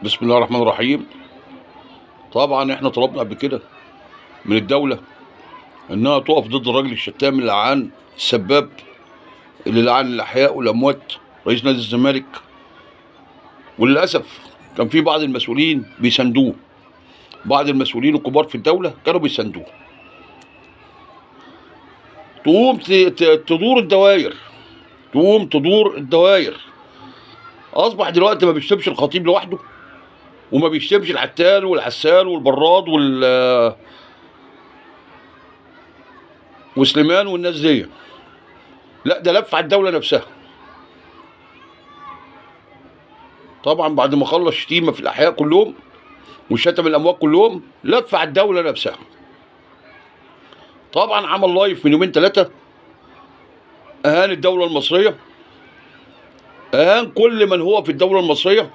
بسم الله الرحمن الرحيم. طبعا احنا طلبنا قبل كده من الدولة انها تقف ضد الراجل الشتام اللي لعان السباب، اللي لعن الاحياء والاموات، رئيس نادي الزمالك. وللاسف كان في بعض المسؤولين بيساندوه، بعض المسؤولين الكبار في الدولة كانوا بيساندوه. تقوم تدور الدوائر، تقوم تدور الدوائر. اصبح دلوقتي ما بيشتمش الخطيب لوحده، وما بيشتمش العتال والعسال والبراد وسليمان والناس دي. لا، ده لف على الدولة نفسها. طبعا بعد ما خلص شتيمة في الأحياء كلهم وشتم الأموات كلهم، لف على الدولة نفسها. طبعا عمل لايف من يومين ثلاثة، أهان الدولة المصرية، أهان كل من هو في الدولة المصرية.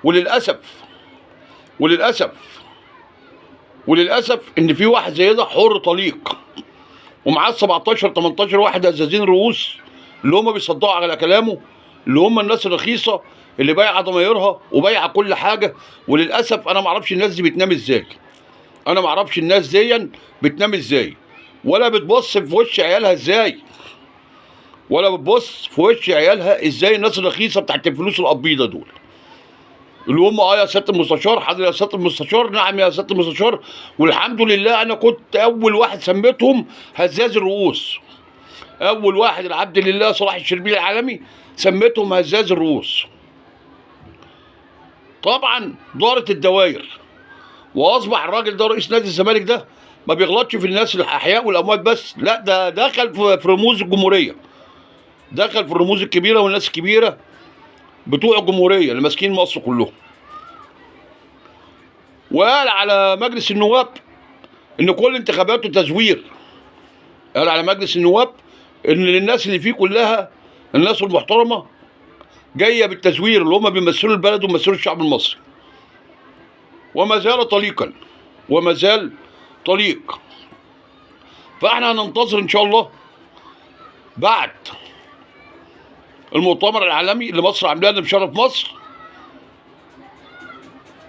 وللأسف وللأسف إن في واحد زي ده حر طليق ومعاه 17 18 واحد هزازين رؤوس، اللي هم بيصدقوا على كلامه، اللي هم الناس الرخيصه اللي بايعه ضمايرها وبايعه كل حاجه. وللاسف انا ما اعرفش الناس دي بتنام ازاي، انا ما اعرفش الناس دي بتنام ازاي، ولا بتبص في وش عيالها ازاي، ولا بتبص في وش عيالها ازاي. الناس الرخيصه بتاعت الفلوس القبيضه دول، اللي هم يا سياده المستشار، حاضر يا سياده المستشار، نعم يا سياده المستشار. والحمد لله انا كنت اول واحد سميتهم هزاز الرؤوس، اول واحد العبد لله صلاح الشربيني العالمي سميتهم هزاز الرؤوس. طبعا دارت الدوائر، واصبح الراجل ده رئيس نادي الزمالك ده ما بيغلطش في الناس الاحياء والاموات بس، لا ده دخل في رموز الجمهوريه، دخل في الرموز الكبيره والناس الكبيره بتوع الجمهوريه اللي ماسكين مصر كلهم. وقال على مجلس النواب ان كل انتخاباته تزوير. قال على مجلس النواب ان الناس اللي فيه كلها الناس المحترمه جايه بالتزوير، اللي هم بيمثلوا البلد وبيمثلوا الشعب المصري. وما زال طليقا، وما زال طليق. فاحنا هننتظر ان شاء الله بعد المؤتمر العالمي اللي مصر عاملاه اللي مشرف مصر،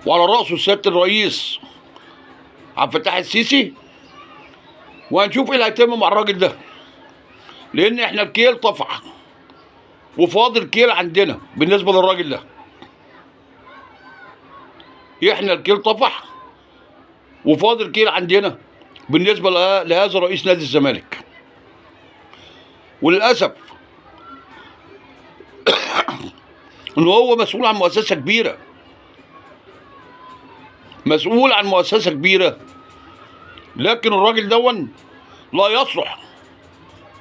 وعلى راسه سياده الرئيس عبد الفتاح السيسي، وهنشوف ايه اللي هيتم مع الراجل ده. لان احنا الكيل طفح وفاضل كيل عندنا بالنسبه للراجل ده. احنا الكيل طفح وفاضل كيل عندنا بالنسبه لهذا رئيس نادي الزمالك. وللاسف ان هو مسؤول عن مؤسسه كبيره، مسؤول عن مؤسسه كبيره، لكن الراجل دون لا يصلح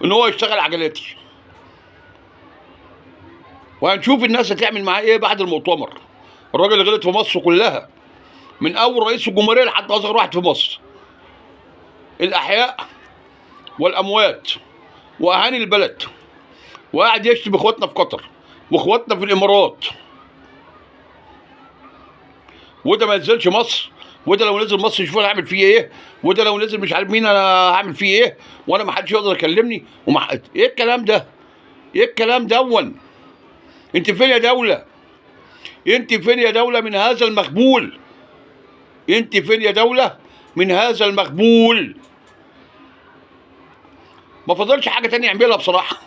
ان هو يشتغل عجلاتي. وهنشوف الناس هتعمل معاه ايه بعد المؤتمر. الراجل اللي غلط في مصر كلها، من اول رئيس الجمهوريه لحد اصغر واحد في مصر، الاحياء والاموات، واهاني البلد، وقاعد يشتم اخواتنا في قطر واخواتنا في الامارات. وده ما ينزلش مصر، وده لو نزل مصر شوف انا هعمل فيه ايه، وده لو نزل مش عارف مين انا هعمل فيه ايه، وانا ما حدش يقدر يكلمني ايه الكلام ده؟ ايه الكلام دون؟ انت فين يا دوله؟ انت فين يا دوله من هذا المخبول؟ انت فين يا دوله من هذا المخبول؟ ما فاضلش حاجه تانية يعملها بصراحه،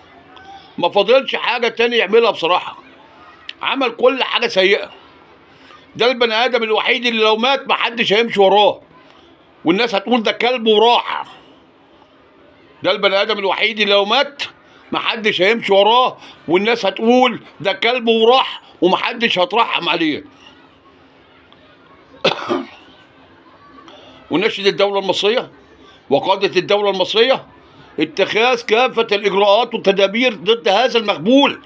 ما فاضلش حاجه تانية يعملها بصراحه. عمل كل حاجه سيئه. ده البني ادم الوحيد اللي لو مات محدش هيمشي وراه والناس هتقول ده كلب وراح. ده البني ادم الوحيد اللي لو مات محدش هيمشي وراه والناس هتقول ده كلب وراح ومحدش هترحم عليه. ونشد الدوله المصريه وقاده الدوله المصريه اتخاذ كافه الاجراءات والتدابير ضد هذا المخبول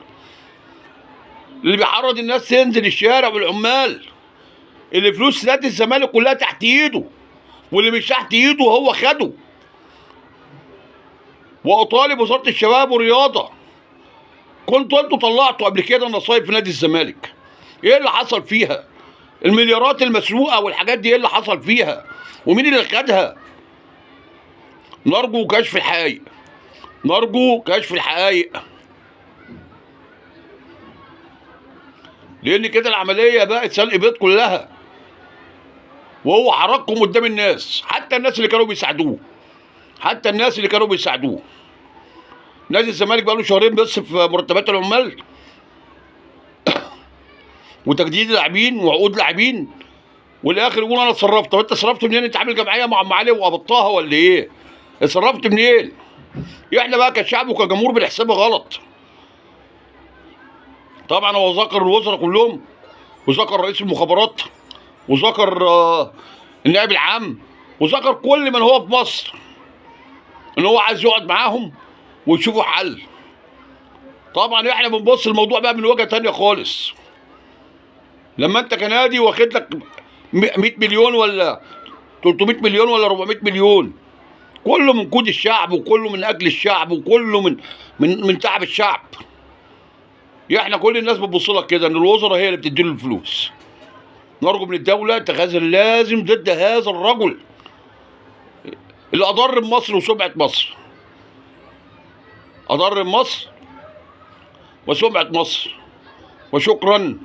اللي بيحرض الناس تنزل الشارع، والعمال اللي فلوس نادي الزمالك كلها تحت ايده، واللي مش تحت ايده هو خده. واطالب وزاره الشباب والرياضه، كنتوا انتوا طلعتوا قبل كده نصايب في نادي الزمالك، ايه اللي حصل فيها؟ المليارات المسروقه والحاجات دي ايه اللي حصل فيها؟ ومين اللي خدها؟ نرجو كشف الحقائق، نرجو كشف الحقائق. لان كده العمليه بقت سلق بيض كلها، وهو حركهم قدام الناس، حتى الناس اللي كانوا بيساعدوه، حتى الناس اللي كانوا بيساعدوه. نادي الزمالك بقى له شهرين بس في مرتبات العمال وتجديد لاعبين وعقود لاعبين، والاخر يقول انا اتصرفت. طب انت اتصرفت منين؟ انت عامل جمعيه مع ام علي وقبضتها ولا ايه؟ اتصرفت منين؟ احنا بقى كشعب وكجمهور بنحسبها غلط. طبعا هو ذكر الوزراء كلهم، وذكر رئيس المخابرات، وذكر النائب العام، وذكر كل من هو في مصر ان هو عايز يقعد معاهم ويشوفوا حل. طبعا احنا بنبص الموضوع بقى من وجهه تانيه خالص. لما انت كنادي واخد لك 100 مليون ولا 300 مليون ولا 400 مليون، كله من كود الشعب، وكله من اجل الشعب، وكله من تعب الشعب. احنا كل الناس بتبص لك كده ان الوزراء هي اللي بتديله الفلوس. نرجو من الدوله اتخاذ اللازم ضد هذا الرجل اللي اضر بمصر وسمعه مصر، اضر بمصر وسمعه مصر. وشكرا.